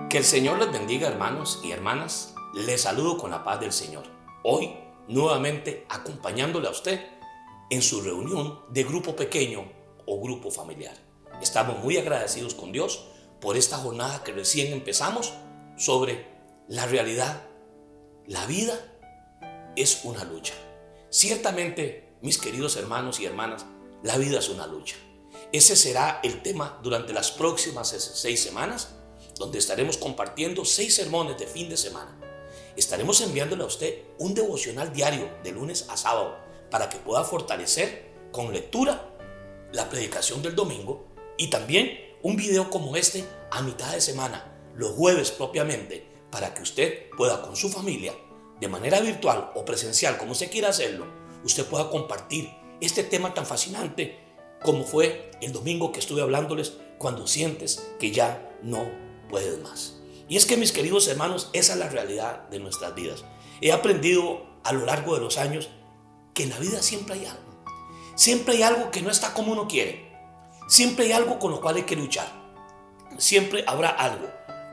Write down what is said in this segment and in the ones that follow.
Que el Señor les bendiga, hermanos y hermanas. Les saludo con la paz del Señor. Hoy, nuevamente acompañándole a usted en su reunión de grupo pequeño o grupo familiar. Estamos muy agradecidos con Dios por esta jornada que recién empezamos sobre la realidad. La vida es una lucha. Ciertamente, mis queridos hermanos y hermanas, la vida es una lucha. Ese será el tema durante las próximas 6 semanas, donde estaremos compartiendo 6 sermones de fin de semana. Estaremos enviándole a usted un devocional diario de lunes a sábado para que pueda fortalecer con lectura la predicación del domingo y también un video como este a mitad de semana, los jueves propiamente, para que usted pueda con su familia, de manera virtual o presencial, como usted quiera hacerlo, usted pueda compartir este tema tan fascinante como fue el domingo que estuve hablándoles cuando sientes que ya no puedes más. Y es que, mis queridos hermanos, esa es la realidad de nuestras vidas. He aprendido a lo largo de los años que en la vida siempre hay algo. Siempre hay algo que no está como uno quiere. Siempre hay algo con lo cual hay que luchar. Siempre habrá algo.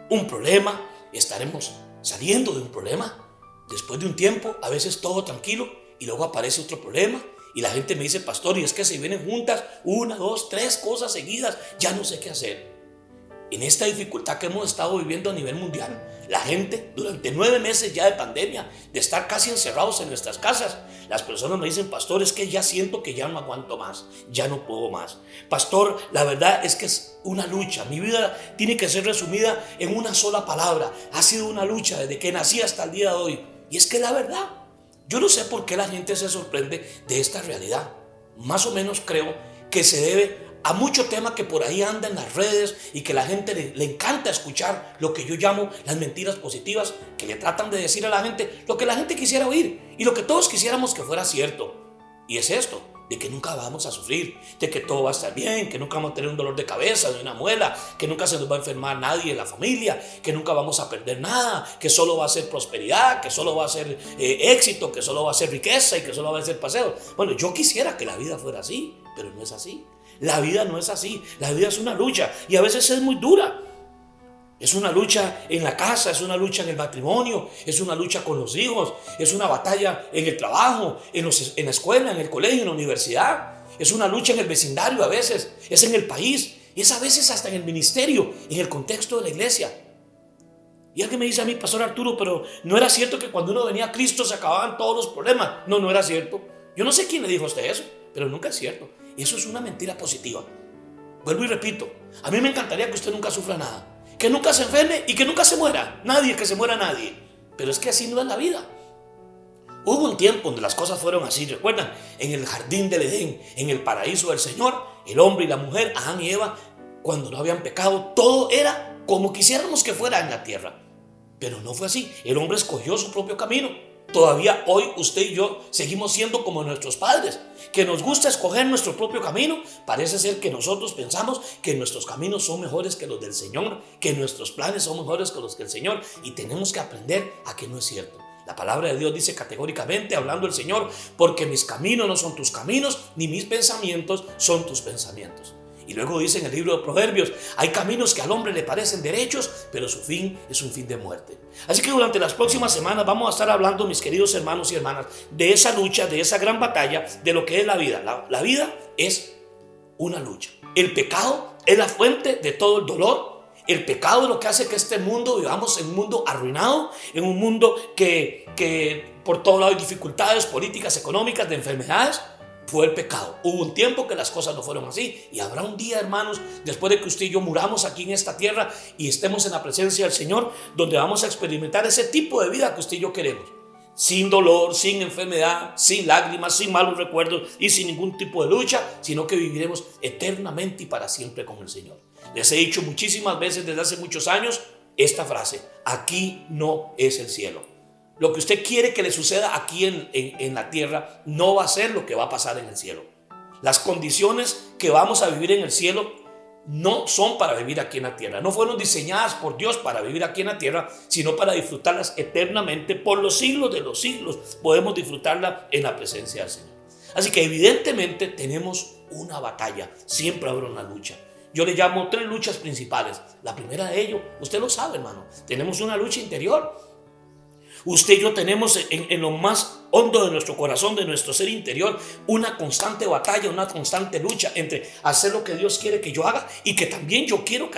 Un problema, estaremos saliendo de un problema. Después de un tiempo, a veces todo tranquilo y luego aparece otro problema. Y la gente me dice: pastor, y es que se vienen juntas 1, 2, 3 cosas seguidas, ya no sé qué hacer. En esta dificultad que hemos estado viviendo a nivel mundial, la gente durante 9 meses ya de pandemia, de estar casi encerrados en nuestras casas, las personas me dicen: pastor, es que ya siento que ya no aguanto más, ya no puedo más. Pastor, la verdad es que es una lucha. Mi vida tiene que ser resumida en una sola palabra. Ha sido una lucha desde que nací hasta el día de hoy. Y es que la verdad, yo no sé por qué la gente se sorprende de esta realidad. Más o menos creo que se debe a mucho tema que por ahí anda en las redes y que la gente le encanta escuchar lo que yo llamo las mentiras positivas, que le tratan de decir a la gente lo que la gente quisiera oír y lo que todos quisiéramos que fuera cierto. Y es esto, de que nunca vamos a sufrir, de que todo va a estar bien, que nunca vamos a tener un dolor de cabeza, de una muela, que nunca se nos va a enfermar nadie en la familia, que nunca vamos a perder nada, que solo va a ser prosperidad, que solo va a ser éxito, que solo va a ser riqueza y que solo va a ser paseo. Bueno, yo quisiera que la vida fuera así, pero no es así. La vida no es así. La vida es una lucha y a veces es muy dura. Es una lucha en la casa, es una lucha en el matrimonio, es una lucha con los hijos, es una batalla en el trabajo, en la escuela, en el colegio, en la universidad. Es una lucha en el vecindario a veces, es en el país, es a veces hasta en el ministerio, en el contexto de la iglesia. Y alguien me dice a mí: pastor Arturo, pero ¿no era cierto que cuando uno venía a Cristo se acababan todos los problemas? No, no era cierto. Yo no sé quién le dijo a usted eso, pero nunca es cierto. Y eso es una mentira positiva. Vuelvo y repito, a mí me encantaría que usted nunca sufra nada, que nunca se enferme y que nunca se muera. Nadie, que se muera nadie. Pero es que así no es la vida. Hubo un tiempo donde las cosas fueron así, ¿recuerdan? En el jardín del Edén, en el paraíso del Señor, el hombre y la mujer, Adán y Eva, cuando no habían pecado, todo era como quisiéramos que fuera en la tierra. Pero no fue así. El hombre escogió su propio camino. Todavía hoy usted y yo seguimos siendo como nuestros padres, que nos gusta escoger nuestro propio camino. Parece ser que nosotros pensamos que nuestros caminos son mejores que los del Señor, que nuestros planes son mejores que los del Señor, y tenemos que aprender a que no es cierto. La palabra de Dios dice categóricamente, hablando el Señor: porque mis caminos no son tus caminos, ni mis pensamientos son tus pensamientos. Y luego dice en el libro de Proverbios: hay caminos que al hombre le parecen derechos, pero su fin es un fin de muerte. Así que durante las próximas semanas vamos a estar hablando, mis queridos hermanos y hermanas, de esa lucha, de esa gran batalla, de lo que es la vida. La vida es una lucha. El pecado es la fuente de todo el dolor. El pecado es lo que hace que este mundo vivamos en un mundo arruinado, en un mundo que por todos lados hay dificultades políticas, económicas, de enfermedades. Fue el pecado. Hubo un tiempo que las cosas no fueron así, y habrá un día, hermanos, después de que usted y yo muramos aquí en esta tierra y estemos en la presencia del Señor, donde vamos a experimentar ese tipo de vida que usted y yo queremos, sin dolor, sin enfermedad, sin lágrimas, sin malos recuerdos y sin ningún tipo de lucha, sino que viviremos eternamente y para siempre con el Señor. Les he dicho muchísimas veces desde hace muchos años esta frase: aquí no es el cielo. Lo que usted quiere que le suceda aquí en la tierra no va a ser lo que va a pasar en el cielo. Las condiciones que vamos a vivir en el cielo no son para vivir aquí en la tierra. No fueron diseñadas por Dios para vivir aquí en la tierra, sino para disfrutarlas eternamente por los siglos de los siglos. Podemos disfrutarla en la presencia del Señor. Así que evidentemente tenemos una batalla. Siempre habrá una lucha. yo le llamo 3 luchas principales. La primera de ellos, usted lo sabe, hermano, tenemos una lucha interior. Usted y yo tenemos en lo más hondo de nuestro corazón, de nuestro ser interior, una constante batalla, una constante lucha entre hacer lo que Dios quiere que yo haga y que también yo quiero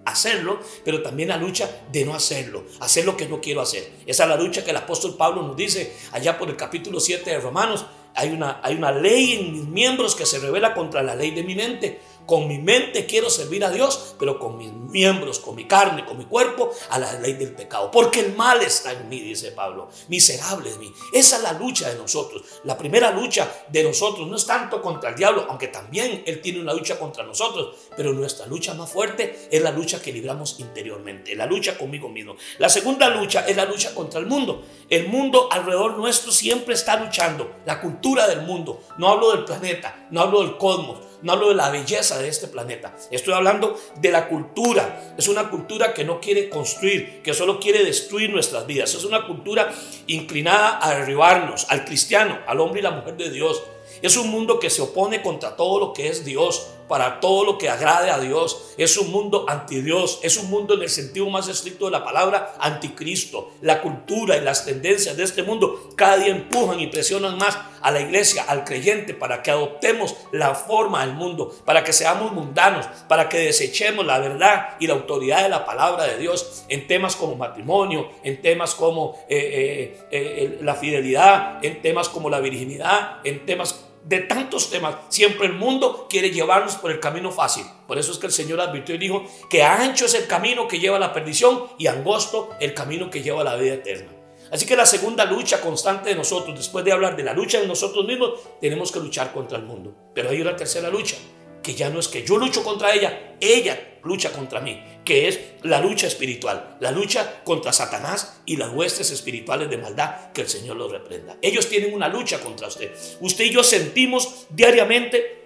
hacerlo, pero también la lucha de no hacerlo, hacer lo que no quiero hacer. Esa es la lucha que el apóstol Pablo nos dice allá por el capítulo 7 de Romanos. Hay una ley en mis miembros que se revela contra la ley de mi mente. Con mi mente quiero servir a Dios, pero con mis miembros, con mi carne, con mi cuerpo, a la ley del pecado. Porque el mal está en mí, dice Pablo. Miserable de mí. Esa es la lucha de nosotros. La primera lucha de nosotros no es tanto contra el diablo, aunque también él tiene una lucha contra nosotros. Pero nuestra lucha más fuerte es la lucha que libramos interiormente. La lucha conmigo mismo. La segunda lucha es la lucha contra el mundo. El mundo alrededor nuestro siempre está luchando. La cultura del mundo. No hablo del planeta, no hablo del cosmos. No hablo de la belleza de este planeta. Estoy hablando de la cultura. Es una cultura que no quiere construir, que solo quiere destruir nuestras vidas. Es una cultura inclinada a derribarnos, al cristiano, al hombre y la mujer de Dios. Es un mundo que se opone contra todo lo que es Dios, para todo lo que agrade a Dios. Es un mundo anti Dios. Es un mundo en el sentido más estricto de la palabra, anticristo. La cultura y las tendencias de este mundo cada día empujan y presionan más a la iglesia, al creyente, para que adoptemos la forma del mundo, para que seamos mundanos, para que desechemos la verdad y la autoridad de la palabra de Dios en temas como matrimonio, en temas como la fidelidad, en temas como la virginidad, en temas de tantos temas. Siempre el mundo quiere llevarnos por el camino fácil. Por eso es que el Señor advirtió y dijo que ancho es el camino que lleva a la perdición y angosto el camino que lleva a la vida eterna. Así que la segunda lucha constante de nosotros, después de hablar de la lucha de nosotros mismos, tenemos que luchar contra el mundo. Pero hay una tercera lucha, que ya no es que yo lucho contra ella lucha contra mí, que es la lucha espiritual, la lucha contra Satanás y las huestes espirituales de maldad, que el Señor los reprenda. Ellos tienen una lucha contra usted. Usted y yo sentimos diariamente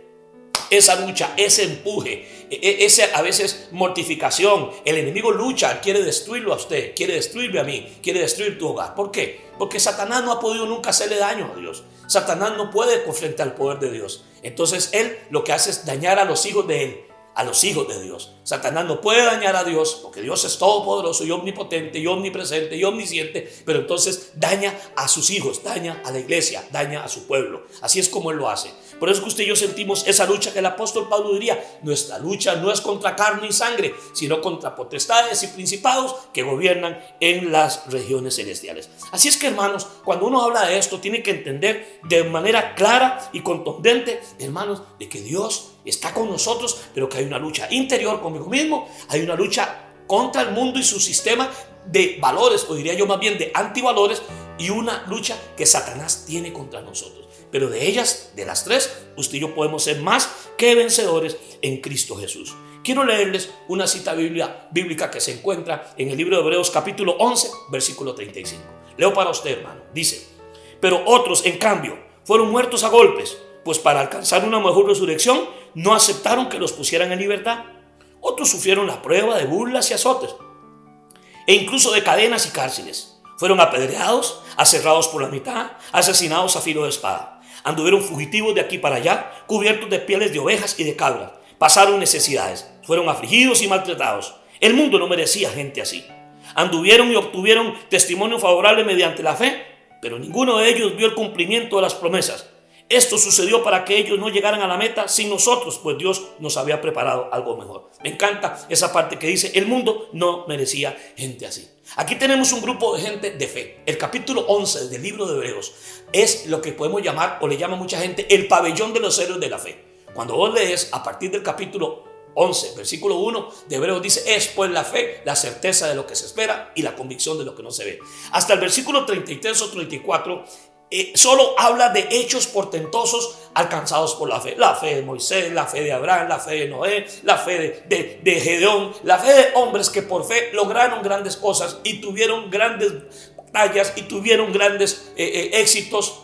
esa lucha, ese empuje, esa a veces mortificación. El enemigo lucha, quiere destruirlo a usted, quiere destruirme a mí, quiere destruir tu hogar. ¿Por qué? Porque Satanás no ha podido nunca hacerle daño a Dios. Satanás no puede frente al poder de Dios. Entonces él lo que hace es dañar a los hijos de él, a los hijos de Dios. Satanás no puede dañar a Dios, porque Dios es todopoderoso y omnipotente y omnipresente y omnisciente, pero entonces daña a sus hijos, daña a la iglesia, daña a su pueblo. Así es como él lo hace. Por eso es que usted y yo sentimos esa lucha que el apóstol Pablo diría: nuestra lucha no es contra carne y sangre, sino contra potestades y principados que gobiernan en las regiones celestiales. Así es que, hermanos, cuando uno habla de esto, tiene que entender de manera clara y contundente, hermanos, de que Dios está con nosotros, pero que hay una lucha interior conmigo mismo, hay una lucha contra el mundo y su sistema de valores, o diría yo más bien de antivalores, y una lucha que Satanás tiene contra nosotros. Pero de ellas, de las tres, usted y yo podemos ser más que vencedores en Cristo Jesús. Quiero leerles una cita bíblica que se encuentra en el libro de Hebreos capítulo 11, versículo 35. Leo para usted, hermano. Dice: pero otros, en cambio, fueron muertos a golpes, pues para alcanzar una mejor resurrección no aceptaron que los pusieran en libertad. Otros sufrieron la prueba de burlas y azotes, e incluso de cadenas y cárceles. Fueron apedreados, aserrados por la mitad, asesinados a filo de espada. Anduvieron fugitivos de aquí para allá, cubiertos de pieles de ovejas y de cabras. Pasaron necesidades, fueron afligidos y maltratados. El mundo no merecía gente así. Anduvieron y obtuvieron testimonio favorable mediante la fe, pero ninguno de ellos vio el cumplimiento de las promesas. Esto sucedió para que ellos no llegaran a la meta sin nosotros, pues Dios nos había preparado algo mejor. Me encanta esa parte que dice: el mundo no merecía gente así. Aquí tenemos un grupo de gente de fe. El capítulo 11 del libro de Hebreos es lo que podemos llamar, o le llama mucha gente, el pabellón de los héroes de la fe. Cuando vos lees a partir del capítulo 11, versículo 1 de Hebreos, dice: es pues la fe, la certeza de lo que se espera y la convicción de lo que no se ve. Hasta el versículo 33 o 34 solo habla de hechos portentosos alcanzados por la fe. La fe de Moisés, la fe de Abraham, la fe de Noé, la fe de Gedeón, la fe de hombres que por fe lograron grandes cosas y tuvieron grandes batallas y tuvieron grandes éxitos.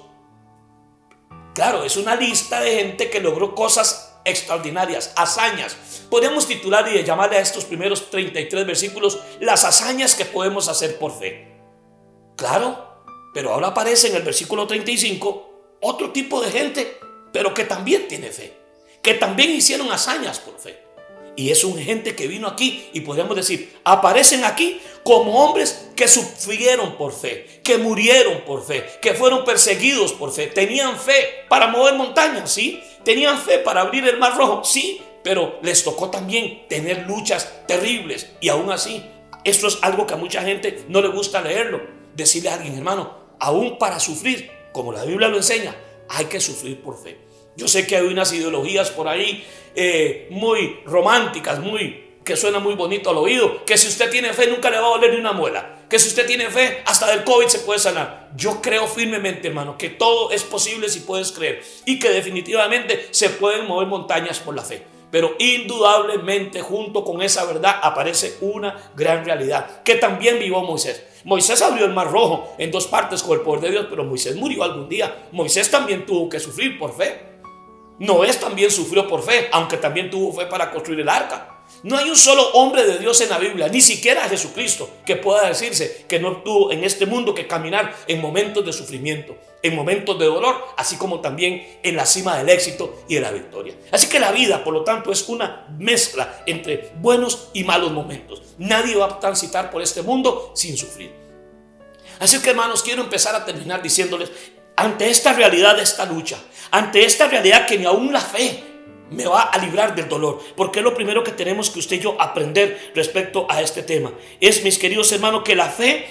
Claro, es una lista de gente que logró cosas extraordinarias, hazañas. Podemos titular y llamarle a estos primeros 33 versículos las hazañas que podemos hacer por fe. Claro, pero ahora aparece en el versículo 35 otro tipo de gente, pero que también tiene fe, que también hicieron hazañas por fe. Y es un gente que vino aquí y podríamos decir, aparecen aquí como hombres que sufrieron por fe, que murieron por fe, que fueron perseguidos por fe. Tenían fe para mover montañas, sí. Tenían fe para abrir el mar rojo, sí. Pero les tocó también tener luchas terribles. Y aún así, esto es algo que a mucha gente no le gusta leerlo. Decirle a alguien, hermano, aún para sufrir, como la Biblia lo enseña, hay que sufrir por fe. Yo sé que hay unas ideologías por ahí muy románticas, que suena muy bonito al oído, que si usted tiene fe nunca le va a doler ni una muela, que si usted tiene fe hasta del COVID se puede sanar. Yo creo firmemente, hermano, que todo es posible si puedes creer y que definitivamente se pueden mover montañas por la fe. Pero indudablemente junto con esa verdad aparece una gran realidad que también vivió Moisés. Moisés abrió el mar rojo en dos partes con el poder de Dios, pero Moisés murió algún día. Moisés también tuvo que sufrir por fe. Noé también sufrió por fe, aunque también tuvo fe para construir el arca. No hay un solo hombre de Dios en la Biblia, ni siquiera Jesucristo, que pueda decirse que no tuvo en este mundo que caminar en momentos de sufrimiento, en momentos de dolor, así como también en la cima del éxito y de la victoria. Así que la vida, por lo tanto, es una mezcla entre buenos y malos momentos. Nadie va a transitar por este mundo sin sufrir. Así que, hermanos, quiero empezar a terminar diciéndoles, ante esta realidad de esta lucha, ante esta realidad que ni aún la fe me va a librar del dolor, porque es lo primero que tenemos que usted y yo aprender respecto a este tema. Es, mis queridos hermanos, que la fe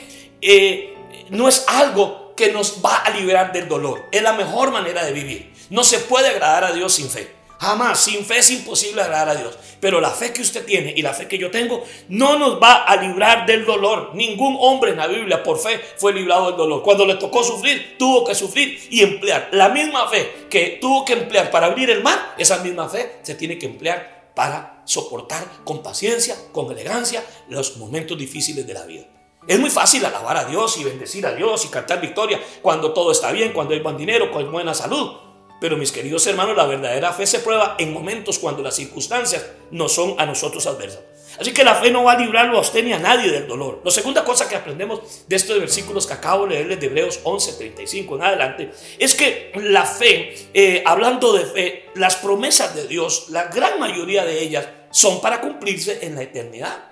no es algo que nos va a liberar del dolor. Es la mejor manera de vivir. No se puede agradar a Dios sin fe. Jamás, sin fe es imposible agradar a Dios. Pero la fe que usted tiene y la fe que yo tengo no nos va a librar del dolor. Ningún hombre en la Biblia por fe fue librado del dolor. Cuando le tocó sufrir, tuvo que sufrir y emplear la misma fe que tuvo que emplear para abrir el mar. Esa misma fe se tiene que emplear para soportar con paciencia, con elegancia los momentos difíciles de la vida. Es muy fácil alabar a Dios y bendecir a Dios y cantar victoria cuando todo está bien, cuando hay buen dinero, cuando hay buena salud. Pero mis queridos hermanos, la verdadera fe se prueba en momentos cuando las circunstancias no son a nosotros adversas. Así que la fe no va a librarlo a usted ni a nadie del dolor. La segunda cosa que aprendemos de estos versículos que acabo de leerles de Hebreos 11:35 en adelante, es que la fe, hablando de fe, las promesas de Dios, la gran mayoría de ellas son para cumplirse en la eternidad.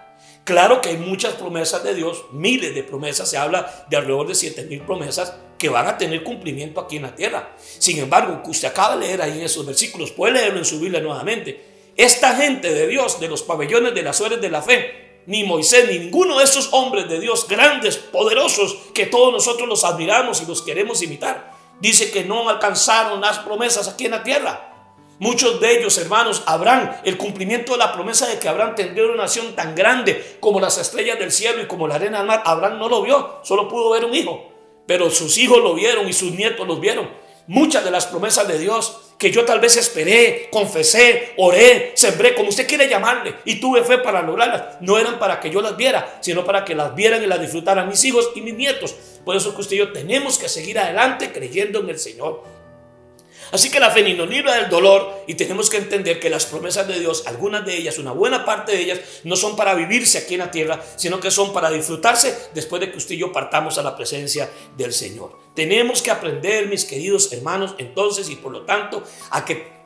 Claro que hay muchas promesas de Dios, miles de promesas, se habla de alrededor de 7,000 promesas que van a tener cumplimiento aquí en la tierra. Sin embargo, que usted acaba de leer ahí en esos versículos, puede leerlo en su Biblia nuevamente. Esta gente de Dios, de los pabellones de las sueres de la fe, ni Moisés, ni ninguno de esos hombres de Dios grandes, poderosos, que todos nosotros los admiramos y los queremos imitar, dice que no alcanzaron las promesas aquí en la tierra. Muchos de ellos, hermanos, Abraham, el cumplimiento de la promesa de que Abraham tendría una nación tan grande como las estrellas del cielo y como la arena del mar, Abraham no lo vio, solo pudo ver un hijo, pero sus hijos lo vieron y sus nietos los vieron. Muchas de las promesas de Dios que yo tal vez esperé, confesé, oré, sembré, como usted quiere llamarle, y tuve fe para lograrlas, no eran para que yo las viera, sino para que las vieran y las disfrutaran mis hijos y mis nietos. Por eso que usted y yo tenemos que seguir adelante creyendo en el Señor. Así que la fe ni nos libra del dolor, y tenemos que entender que las promesas de Dios, algunas de ellas, una buena parte de ellas, no son para vivirse aquí en la tierra, sino que son para disfrutarse después de que usted y yo partamos a la presencia del Señor. Tenemos que aprender, mis queridos hermanos, entonces, y por lo tanto, a que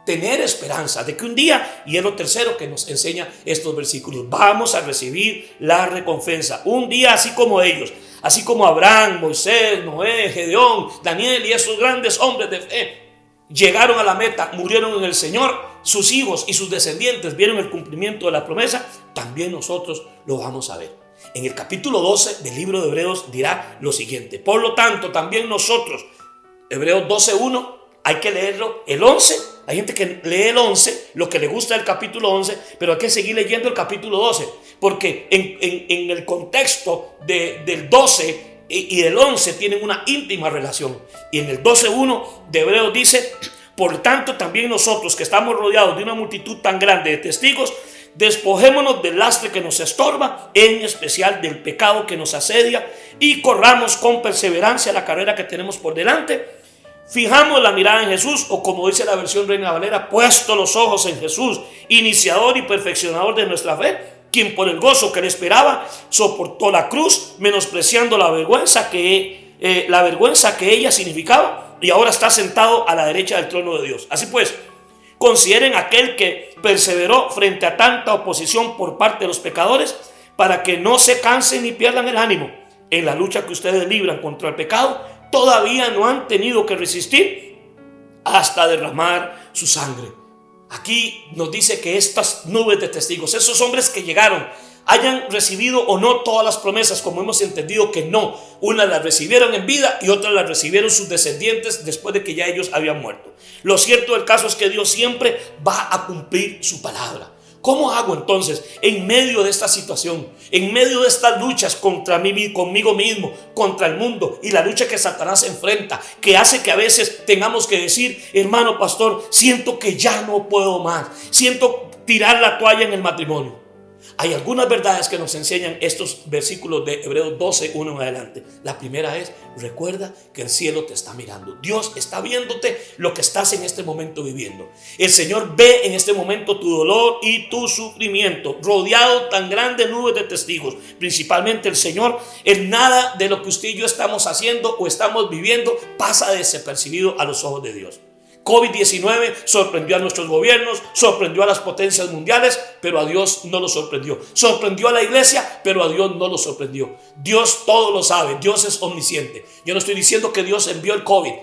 tener esperanza de que un día, y es lo tercero que nos enseña estos versículos, vamos a recibir la recompensa. Un día así como ellos, así como Abraham, Moisés, Noé, Gedeón, Daniel y esos grandes hombres de fe llegaron a la meta, murieron en el Señor, sus hijos y sus descendientes vieron el cumplimiento de la promesa, también nosotros lo vamos a ver. En el capítulo 12 del libro de Hebreos dirá lo siguiente: por lo tanto, también nosotros, Hebreos 12:1, hay que leerlo, el 11, hay gente que lee el 11, lo que le gusta del capítulo 11, pero hay que seguir leyendo el capítulo 12, porque en el contexto del 12 y del 11 tienen una íntima relación. Y en el 12:1 de Hebreos dice: por tanto también nosotros, que estamos rodeados de una multitud tan grande de testigos, despojémonos del lastre que nos estorba, en especial del pecado que nos asedia, y corramos con perseverancia la carrera que tenemos por delante. Fijamos la mirada en Jesús, o como dice la versión Reina Valera, puesto los ojos en Jesús, iniciador y perfeccionador de nuestra fe, quien por el gozo que le esperaba soportó la cruz, menospreciando la vergüenza que ella significaba, y ahora está sentado a la derecha del trono de Dios. Así pues, Consideren aquel que perseveró frente a tanta oposición por parte de los pecadores, para que no se cansen ni pierdan el ánimo. En la lucha que ustedes libran contra el pecado, todavía no han tenido que resistir hasta derramar su sangre. Aquí nos dice que estas nubes de testigos, esos hombres que llegaron, hayan recibido o no todas las promesas, como hemos entendido que no. Unas las recibieron en vida y otras las recibieron sus descendientes después de que ya ellos habían muerto. Lo cierto del caso es que Dios siempre va a cumplir su palabra. ¿Cómo hago entonces en medio de esta situación, en medio de estas luchas contra mí, conmigo mismo, contra el mundo y la lucha que Satanás enfrenta, que hace que a veces tengamos que decir, hermano pastor, siento que ya no puedo más, siento tirar la toalla en el matrimonio? Hay algunas verdades que nos enseñan estos versículos de Hebreos 12, 1 en adelante. La primera es, recuerda que el cielo te está mirando. Dios está viéndote lo que estás en este momento viviendo. El Señor ve en este momento tu dolor y tu sufrimiento, rodeado tan grande nubes de testigos. Principalmente el Señor, en nada de lo que usted y yo estamos haciendo o estamos viviendo pasa desapercibido a los ojos de Dios. COVID-19 sorprendió a nuestros gobiernos, sorprendió a las potencias mundiales, pero a Dios no lo sorprendió. Sorprendió a la iglesia, pero a Dios no lo sorprendió. Dios todo lo sabe, Dios es omnisciente. Yo no estoy diciendo que Dios envió el COVID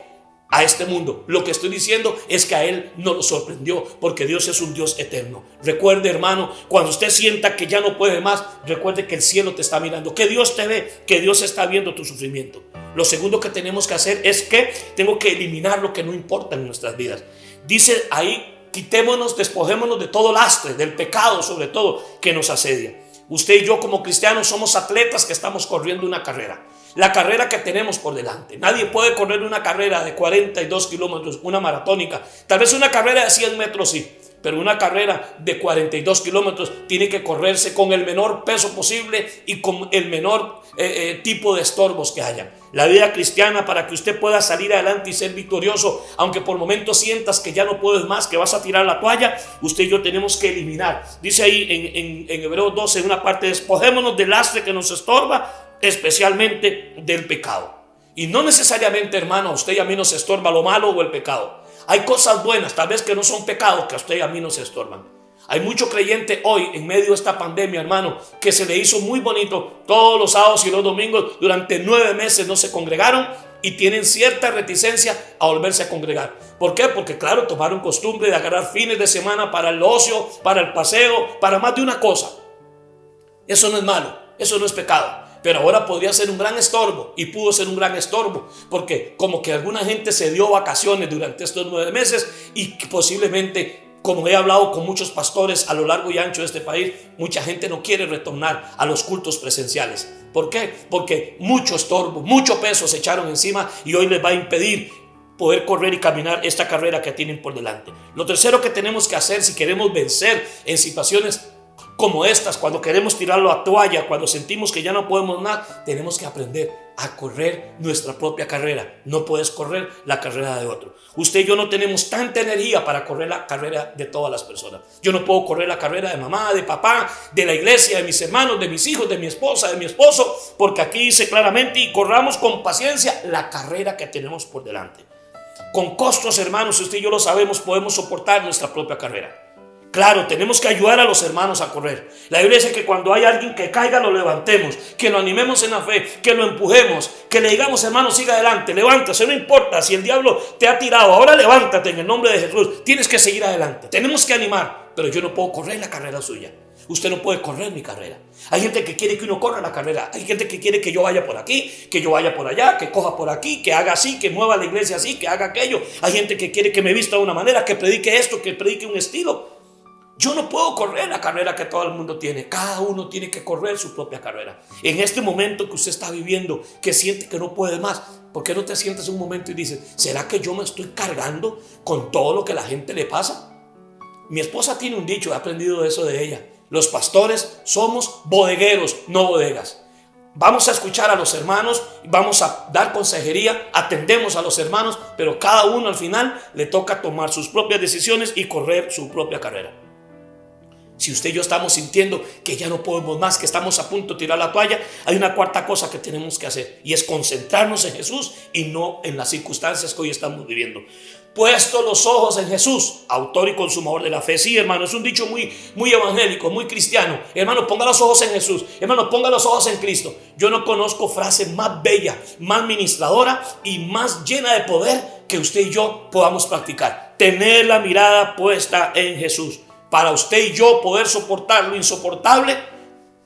a este mundo. Lo que estoy diciendo es que a Él no lo sorprendió, porque Dios es un Dios eterno. Recuerde, hermano, cuando usted sienta que ya no puede más, recuerde que el cielo te está mirando, que Dios te ve, que Dios está viendo tu sufrimiento. Lo segundo que tenemos que hacer es que tengo que eliminar lo que no importa en nuestras vidas. Dice ahí, quitémonos, despojémonos de todo lastre, del pecado sobre todo que nos asedia. Usted y yo como cristianos somos atletas que estamos corriendo una carrera. La carrera que tenemos por delante. Nadie puede correr una carrera de 42 kilómetros, una maratónica. Tal vez una carrera de 100 metros sí, pero una carrera de 42 kilómetros tiene que correrse con el menor peso posible y con el menor tipo de estorbos que haya. La vida cristiana, para que usted pueda salir adelante y ser victorioso, aunque por momentos sientas que ya no puedes más, que vas a tirar la toalla, usted y yo tenemos que eliminar. Dice ahí en Hebreos 12, en una parte, despojémonos del lastre que nos estorba, especialmente del pecado. Y no necesariamente, hermano, a usted y a mí nos estorba lo malo o el pecado. Hay cosas buenas, tal vez que no son pecados, que a usted y a mí nos estorban. Hay mucho creyente hoy en medio de esta pandemia, hermano, que se le hizo muy bonito. Todos los sábados y los domingos durante 9 meses no se congregaron y tienen cierta reticencia a volverse a congregar. ¿Por qué? Porque claro, tomaron costumbre de agarrar fines de semana para el ocio, para el paseo, para más de una cosa. Eso no es malo, eso no es pecado. Pero ahora podría ser un gran estorbo, y pudo ser un gran estorbo, porque como que alguna gente se dio vacaciones durante estos 9 meses y posiblemente, como he hablado con muchos pastores a lo largo y ancho de este país, mucha gente no quiere retornar a los cultos presenciales. ¿Por qué? Porque mucho estorbo, mucho peso se echaron encima y hoy les va a impedir poder correr y caminar esta carrera que tienen por delante. Lo tercero que tenemos que hacer si queremos vencer en situaciones como estas, cuando queremos tirarlo a toalla, cuando sentimos que ya no podemos más, tenemos que aprender a correr nuestra propia carrera. No puedes correr la carrera de otro. Usted y yo no tenemos tanta energía para correr la carrera de todas las personas. Yo no puedo correr la carrera de mamá, de papá, de la iglesia, de mis hermanos, de mis hijos, de mi esposa, de mi esposo, porque aquí dice claramente, y corramos con paciencia la carrera que tenemos por delante. Con costos, hermanos, si usted y yo lo sabemos, podemos soportar nuestra propia carrera. Claro, tenemos que ayudar a los hermanos a correr. La Biblia dice que cuando hay alguien que caiga, lo levantemos, que lo animemos en la fe, que lo empujemos, que le digamos, hermano, siga adelante, levántase, no importa si el diablo te ha tirado, ahora levántate en el nombre de Jesús, tienes que seguir adelante, tenemos que animar, pero yo no puedo correr la carrera suya. Usted no puede correr mi carrera. Hay gente que quiere que uno corra la carrera. Hay gente que quiere que yo vaya por aquí, que yo vaya por allá, que coja por aquí, que haga así, que mueva la iglesia así, que haga aquello. Hay gente que quiere que me vista de una manera, que predique esto, que predique un estilo. Yo no puedo correr la carrera que todo el mundo tiene. Cada uno tiene que correr su propia carrera. En este momento que usted está viviendo, que siente que no puede más, ¿por qué no te sientes un momento y dices, ¿será que yo me estoy cargando con todo lo que la gente le pasa? Mi esposa tiene un dicho, he aprendido eso de ella. Los pastores somos bodegueros, no bodegas. Vamos a escuchar a los hermanos, vamos a dar consejería, atendemos a los hermanos, pero cada uno al final le toca tomar sus propias decisiones y correr su propia carrera. Si usted y yo estamos sintiendo que ya no podemos más, que estamos a punto de tirar la toalla, hay una cuarta cosa que tenemos que hacer y es concentrarnos en Jesús y no en las circunstancias que hoy estamos viviendo. puesto los ojos en Jesús, autor y consumador de la fe. Sí, hermano, es un dicho muy evangélico, muy cristiano. Hermano, ponga los ojos en Jesús. Hermano, ponga los ojos en Cristo. Yo no conozco frase más bella, más ministradora y más llena de poder que usted y yo podamos practicar. Tener la mirada puesta en Jesús. Para usted y yo poder soportar lo insoportable,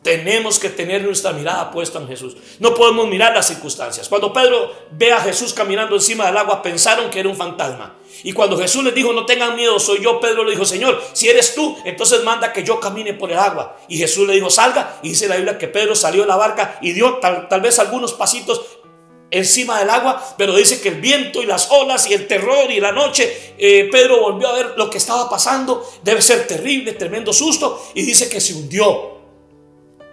tenemos que tener nuestra mirada puesta en Jesús. No podemos mirar las circunstancias. Cuando Pedro ve a Jesús caminando encima del agua, pensaron que era un fantasma. Y cuando Jesús les dijo, no tengan miedo, soy yo, Pedro le dijo, Señor, si eres tú, entonces manda que yo camine por el agua. Y Jesús le dijo, salga. Y dice la Biblia que Pedro salió de la barca y dio tal vez algunos pasitos encima del agua, pero dice que el viento y las olas y el terror y la noche, Pedro volvió a ver lo que estaba pasando. Debe ser terrible, tremendo susto. Y dice que se hundió.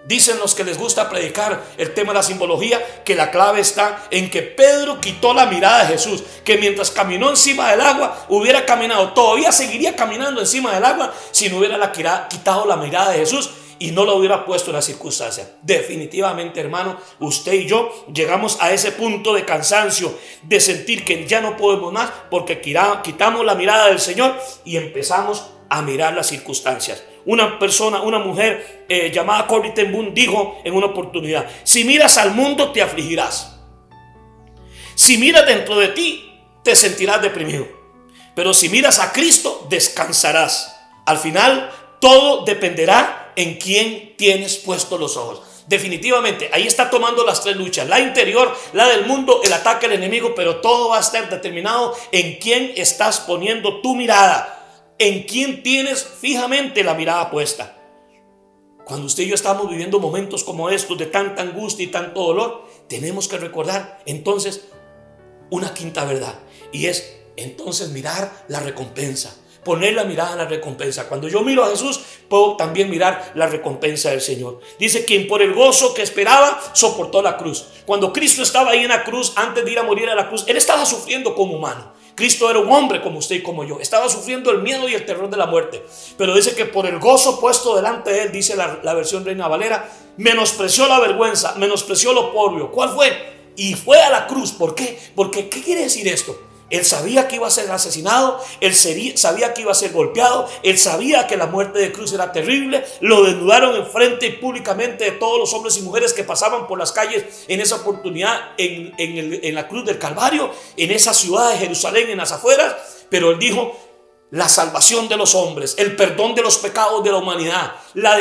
Dicen los que les gusta predicar el tema de la simbología que la clave está en que Pedro quitó la mirada de Jesús, que mientras caminó encima del agua hubiera caminado, todavía seguiría caminando encima del agua si no hubiera quitado la mirada de Jesús y no lo hubiera puesto en las circunstancias. Definitivamente, hermano, usted y yo llegamos a ese punto de cansancio, de sentir que ya no podemos más porque quitamos la mirada del Señor y empezamos a mirar las circunstancias. Una mujer llamada Corrie ten Boom dijo en una oportunidad: si miras al mundo te afligirás, si miras dentro de ti te sentirás deprimido, pero si miras a Cristo descansarás. Al final todo dependerá en quién tienes puestos los ojos. Definitivamente ahí está tomando las tres luchas: la interior, la del mundo, el ataque del enemigo, pero todo va a estar determinado en quién estás poniendo tu mirada, en quién tienes fijamente la mirada puesta. Cuando usted y yo estamos viviendo momentos como estos de tanta angustia y tanto dolor, tenemos que recordar entonces una quinta verdad, y es entonces mirar la recompensa, poner la mirada en la recompensa. Cuando yo miro a Jesús, puedo también mirar la recompensa del Señor. Dice: quien por el gozo que esperaba soportó la cruz. Cuando Cristo estaba ahí en la cruz, antes de ir a morir a la cruz, Él estaba sufriendo como humano. Cristo era un hombre como usted y como yo. Estaba sufriendo el miedo y el terror de la muerte. Pero dice que por el gozo puesto delante de Él, dice la versión Reina Valera, menospreció la vergüenza, menospreció lo oprobio. ¿Cuál fue? Y fue a la cruz. ¿Por qué? Porque, ¿qué quiere decir esto? Él sabía que iba a ser asesinado, él sabía que iba a ser golpeado, él sabía que la muerte de cruz era terrible. Lo desnudaron enfrente y públicamente de todos los hombres y mujeres que pasaban por las calles en esa oportunidad en la cruz del Calvario, en esa ciudad de Jerusalén, en las afueras. Pero él dijo: la salvación de los hombres, el perdón de los pecados de la humanidad, la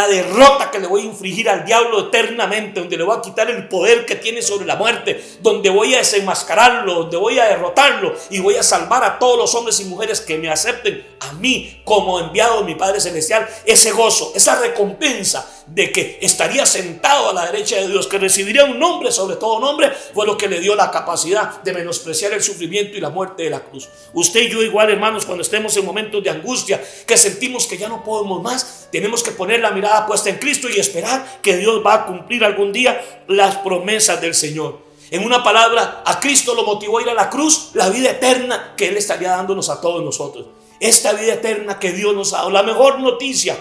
derrota que le voy a infligir al diablo eternamente, donde le voy a quitar el poder que tiene sobre la muerte, donde voy a desenmascararlo, donde voy a derrotarlo y voy a salvar a todos los hombres y mujeres que me acepten a mí como enviado de mi Padre Celestial. Ese gozo, esa recompensa de que estaría sentado a la derecha de Dios, que recibiría un nombre sobre todo nombre, fue lo que le dio la capacidad de menospreciar el sufrimiento y la muerte de la cruz. Usted y yo igual, hermanos, cuando estemos en momentos de angustia, que sentimos que ya no podemos más, tenemos que poner la mirada puesta en Cristo y esperar que Dios va a cumplir algún día las promesas del Señor. En una palabra, a Cristo lo motivó a ir a la cruz, la vida eterna que Él estaría dándonos a todos nosotros. Esta vida eterna que Dios nos ha dado, la mejor noticia,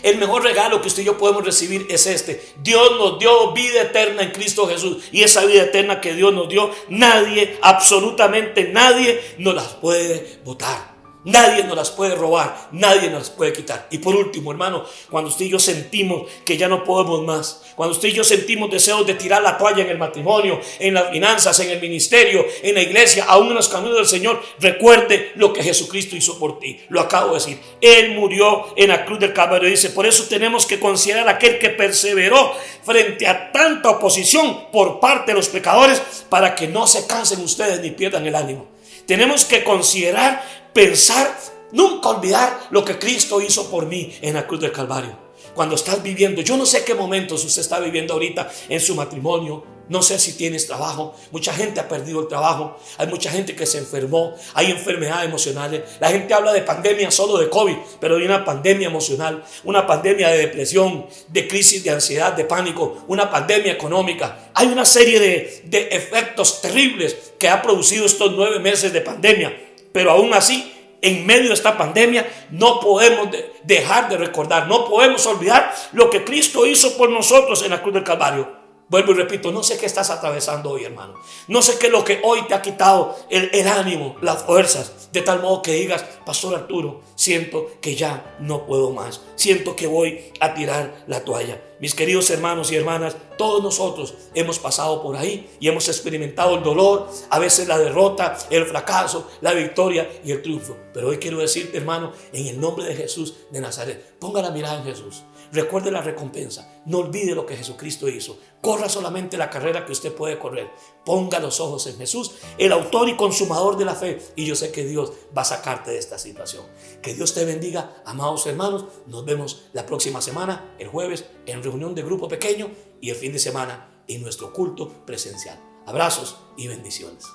el mejor regalo que usted y yo podemos recibir es este: Dios nos dio vida eterna en Cristo Jesús. Y esa vida eterna que Dios nos dio, nadie, absolutamente nadie, nos las puede botar. Nadie nos las puede robar, nadie nos las puede quitar. Y por último, hermano, cuando usted y yo sentimos que ya no podemos más, cuando usted y yo sentimos deseos de tirar la toalla en el matrimonio, en las finanzas, en el ministerio, en la iglesia, aún en los caminos del Señor, recuerde lo que Jesucristo hizo por ti. Lo acabo de decir: Él murió en la cruz del Calvario. Dice: por eso tenemos que considerar a aquel que perseveró frente a tanta oposición por parte de los pecadores, para que no se cansen ustedes ni pierdan el ánimo. Tenemos que considerar, pensar, nunca olvidar lo que Cristo hizo por mí en la cruz del Calvario. Cuando estás viviendo, yo no sé qué momentos usted está viviendo ahorita en su matrimonio, no sé si tienes trabajo. Mucha gente ha perdido el trabajo, hay mucha gente que se enfermó, hay enfermedades emocionales. La gente habla de pandemia solo de COVID, pero hay una pandemia emocional, una pandemia de depresión, de crisis de ansiedad, de pánico, una pandemia económica. Hay una serie de efectos terribles que ha producido estos 9 meses de pandemia, pero aún así, en medio de esta pandemia, no podemos dejar de recordar, no podemos olvidar lo que Cristo hizo por nosotros en la cruz del Calvario. Vuelvo y repito, no sé qué estás atravesando hoy, hermano. No sé qué es lo que hoy te ha quitado el ánimo, las fuerzas. De tal modo que digas, Pastor Arturo, siento que ya no puedo más. Siento que voy a tirar la toalla. Mis queridos hermanos y hermanas, todos nosotros hemos pasado por ahí y hemos experimentado el dolor, a veces la derrota, el fracaso, la victoria y el triunfo. Pero hoy quiero decirte, hermano, en el nombre de Jesús de Nazaret, ponga la mirada en Jesús. Recuerde la recompensa. No olvide lo que Jesucristo hizo. Corra solamente la carrera que usted puede correr. Ponga los ojos en Jesús, el autor y consumador de la fe. Y yo sé que Dios va a sacarte de esta situación. Que Dios te bendiga, amados hermanos. Nos vemos la próxima semana, el jueves, en reunión de grupo pequeño y el fin de semana en nuestro culto presencial. Abrazos y bendiciones.